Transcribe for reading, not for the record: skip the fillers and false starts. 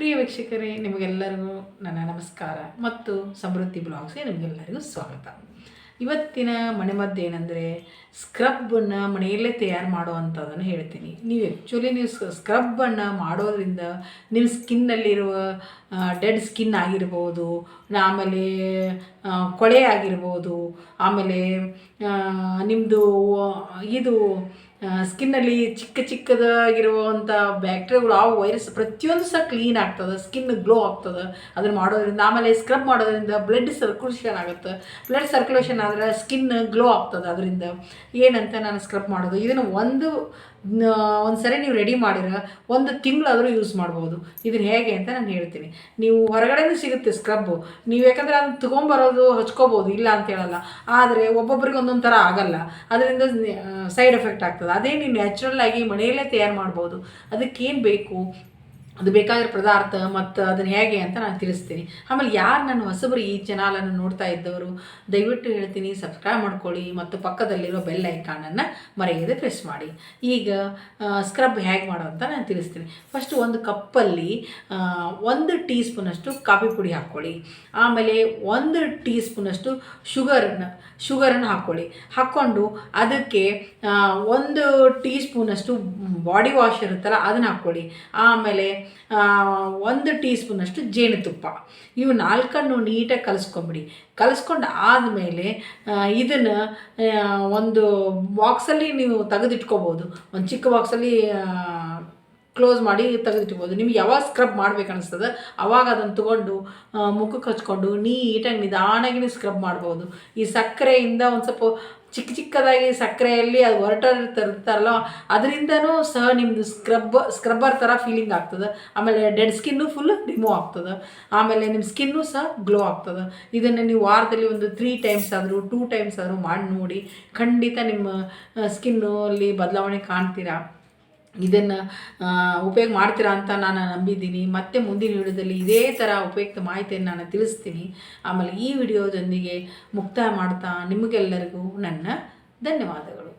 ಪ್ರಿಯ ವೀಕ್ಷಕರೇ, ನಿಮಗೆಲ್ಲರಿಗೂ ನನ್ನ ನಮಸ್ಕಾರ ಮತ್ತು ಸಮೃದ್ಧಿ ಬ್ಲಾಗ್ಸ್ಗೆ ನಿಮಗೆಲ್ಲರಿಗೂ ಸ್ವಾಗತ. ಇವತ್ತಿನ ಮನೆಮದ್ದು ಏನಂದರೆ ಸ್ಕ್ರಬ್ಬನ್ನು ಮನೆಯಲ್ಲೇ ತಯಾರು ಮಾಡುವಂಥದ್ದನ್ನು ಹೇಳ್ತೀನಿ. ನೀವು ಸ್ಕ್ರಬ್ಬನ್ನು ಮಾಡೋದ್ರಿಂದ ನಿಮ್ಮ ಸ್ಕಿನ್ನಲ್ಲಿರುವ ಡೆಡ್ ಸ್ಕಿನ್ ಆಗಿರ್ಬೋದು, ಆಮೇಲೆ ಕೊಳೆ ಆಗಿರ್ಬೋದು, ಆಮೇಲೆ ನಿಮ್ಮದು ಇದು ಸ್ಕಿನ್ನಲ್ಲಿ ಚಿಕ್ಕದಾಗಿರುವಂಥ ಬ್ಯಾಕ್ಟೀರಿಯಾಗಳು, ಆ ವೈರಸ್ ಪ್ರತಿಯೊಂದು ಸಹ ಕ್ಲೀನ್ ಆಗ್ತದೆ, ಸ್ಕಿನ್ ಗ್ಲೋ ಆಗ್ತದೆ ಅದನ್ನು ಮಾಡೋದ್ರಿಂದ. ಆಮೇಲೆ ಸ್ಕ್ರಬ್ ಮಾಡೋದ್ರಿಂದ ಬ್ಲಡ್ ಸರ್ಕ್ಯುಲೇಷನ್ ಆಗುತ್ತೆ. ಬ್ಲಡ್ ಸರ್ಕ್ಯುಲೇಷನ್ ಆದರೆ ಸ್ಕಿನ್ ಗ್ಲೋ ಆಗ್ತದೆ. ಅದರಿಂದ ಏನಂತ ನಾನು ಸ್ಕ್ರಬ್ ಮಾಡೋದು, ಇದನ್ನು ಒಂದು ಸರಿ ನೀವು ರೆಡಿ ಮಾಡಿದ್ರೆ 1 ತಿಂಗಳಾದರೂ ಯೂಸ್ ಮಾಡ್ಬೋದು. ಇದನ್ನು ಹೇಗೆ ಅಂತ ನಾನು ಹೇಳ್ತೀನಿ. ನೀವು ಹೊರಗಡೆನೂ ಸಿಗುತ್ತೆ ಸ್ಕ್ರಬ್ಬು, ನೀವು ಯಾಕಂದರೆ ಅದನ್ನು ತೊಗೊಂಬರೋದು ಹಚ್ಕೋಬೋದು, ಇಲ್ಲ ಅಂತ ಹೇಳಲ್ಲ. ಆದರೆ ಒಬ್ಬೊಬ್ಬರಿಗೆ ಒಂದೊಂದು ಥರ ಆಗಲ್ಲ, ಅದರಿಂದ ಸೈಡ್ ಎಫೆಕ್ಟ್ ಆಗ್ತದೆ. ಅದೇ ನೀವು ನ್ಯಾಚುರಲ್ ಆಗಿ ಮನೆಯಲ್ಲೇ ತಯಾರು ಮಾಡ್ಬೋದು. ಅದಕ್ಕೇನು ಬೇಕು, ಅದು ಬೇಕಾಗಿರೋ ಪದಾರ್ಥ ಮತ್ತು ಅದನ್ನು ಹೇಗೆ ಅಂತ ನಾನು ತಿಳಿಸ್ತೀನಿ. ಆಮೇಲೆ ಯಾರು ನನ್ನ ಹೊಸಬರು ಈ ಚಾನಲನ್ನು ನೋಡ್ತಾ ಇದ್ದವರು ದಯವಿಟ್ಟು ಹೇಳ್ತೀನಿ, ಸಬ್ಸ್ಕ್ರೈಬ್ ಮಾಡ್ಕೊಳ್ಳಿ ಮತ್ತು ಪಕ್ಕದಲ್ಲಿರೋ ಬೆಲ್ ಐಕಾನನ್ನು ಮರೆಯದೆ ಪ್ರೆಸ್ ಮಾಡಿ. ಈಗ ಸ್ಕ್ರಬ್ ಹೇಗೆ ಮಾಡೋದು ಅಂತ ನಾನು ತಿಳಿಸ್ತೀನಿ. ಫಸ್ಟ್ ಒಂದು ಕಪ್ಪಲ್ಲಿ 1 ಟೀ ಸ್ಪೂನಷ್ಟು ಕಾಫಿ ಪುಡಿ ಹಾಕ್ಕೊಳ್ಳಿ. ಆಮೇಲೆ 1 ಟೀ ಸ್ಪೂನಷ್ಟು ಶುಗರನ್ನು ಹಾಕ್ಕೊಂಡು ಅದಕ್ಕೆ 1 ಟೀ ಸ್ಪೂನಷ್ಟು ಬಾಡಿ ವಾಶ್ ಇರುತ್ತಲ್ಲ ಅದನ್ನು ಹಾಕ್ಕೊಳ್ಳಿ. ಆಮೇಲೆ 1 ಟೀ ಸ್ಪೂನಷ್ಟು ಜೇನುತುಪ್ಪ, ಇವು 4 ನೀಟಾಗಿ ಕಲಿಸ್ಕೊಂಡು ಆದಮೇಲೆ ಇದನ್ನು ಒಂದು ಬಾಕ್ಸಲ್ಲಿ ನೀವು ತೆಗೆದಿಟ್ಕೋಬೋದು. ಒಂದು ಚಿಕ್ಕ ಬಾಕ್ಸಲ್ಲಿ ಕ್ಲೋಸ್ ಮಾಡಿ ತೆಗೆದಿಟ್ಬೋದು. ನಿಮ್ಗೆ ಯಾವಾಗ ಸ್ಕ್ರಬ್ ಮಾಡ್ಬೇಕು ಅನಿಸ್ತದೆ ಆವಾಗ ಅದನ್ನು ತೊಗೊಂಡು ಮುಖಕ್ಕೆ ಹಚ್ಕೊಂಡು ನೀಟಾಗಿ ನಿಧಾನಾಗಿ ಸ್ಕ್ರಬ್ ಮಾಡ್ಬೋದು. ಈ ಸಕ್ಕರೆಯಿಂದ ಒಂದು ಸ್ವಲ್ಪ ಚಿಕ್ಕದಾಗಿ ಸಕ್ಕರೆಯಲ್ಲಿ ಅದು ಹೊರಟಿರ್ತಾರಲ್ಲ, ಅದರಿಂದನೂ ಸಹ ನಿಮ್ಮದು ಸ್ಕ್ರಬ್ಬರ್ ಥರ ಫೀಲಿಂಗ್ ಆಗ್ತದೆ. ಆಮೇಲೆ ಡೆಡ್ ಸ್ಕಿನ್ನು ಫುಲ್ ರಿಮೂವ್ ಆಗ್ತದೆ. ಆಮೇಲೆ ನಿಮ್ಮ ಸ್ಕಿನ್ನು ಸಹ ಗ್ಲೋ ಆಗ್ತದೆ. ಇದನ್ನು ನೀವು ವಾರದಲ್ಲಿ ಒಂದು 3 ಟೈಮ್ಸ್ ಆದರೂ 2 ಟೈಮ್ಸ್ ಆದರೂ ಮಾಡಿ ನೋಡಿ, ಖಂಡಿತ ನಿಮ್ಮ ಸ್ಕಿನ್ನು ಅಲ್ಲಿ ಬದಲಾವಣೆ ಕಾಣ್ತೀರಾ. ಇದನ್ನು ಉಪಯೋಗ ಮಾಡ್ತೀರಾ ಅಂತ ನಾನು ನಂಬಿದ್ದೀನಿ. ಮತ್ತೆ ಮುಂದಿನ ವಿಡಿಯೋದಲ್ಲಿ ಇದೇ ಥರ ಉಪಯುಕ್ತ ಮಾಹಿತಿಯನ್ನು ನಾನು ತಿಳಿಸ್ತೀನಿ. ಆಮೇಲೆ ಈ ವಿಡಿಯೋದೊಂದಿಗೆ ಮುಕ್ತಾಯ ಮಾಡ್ತಾ ನಿಮಗೆಲ್ಲರಿಗೂ ನನ್ನ ಧನ್ಯವಾದಗಳು.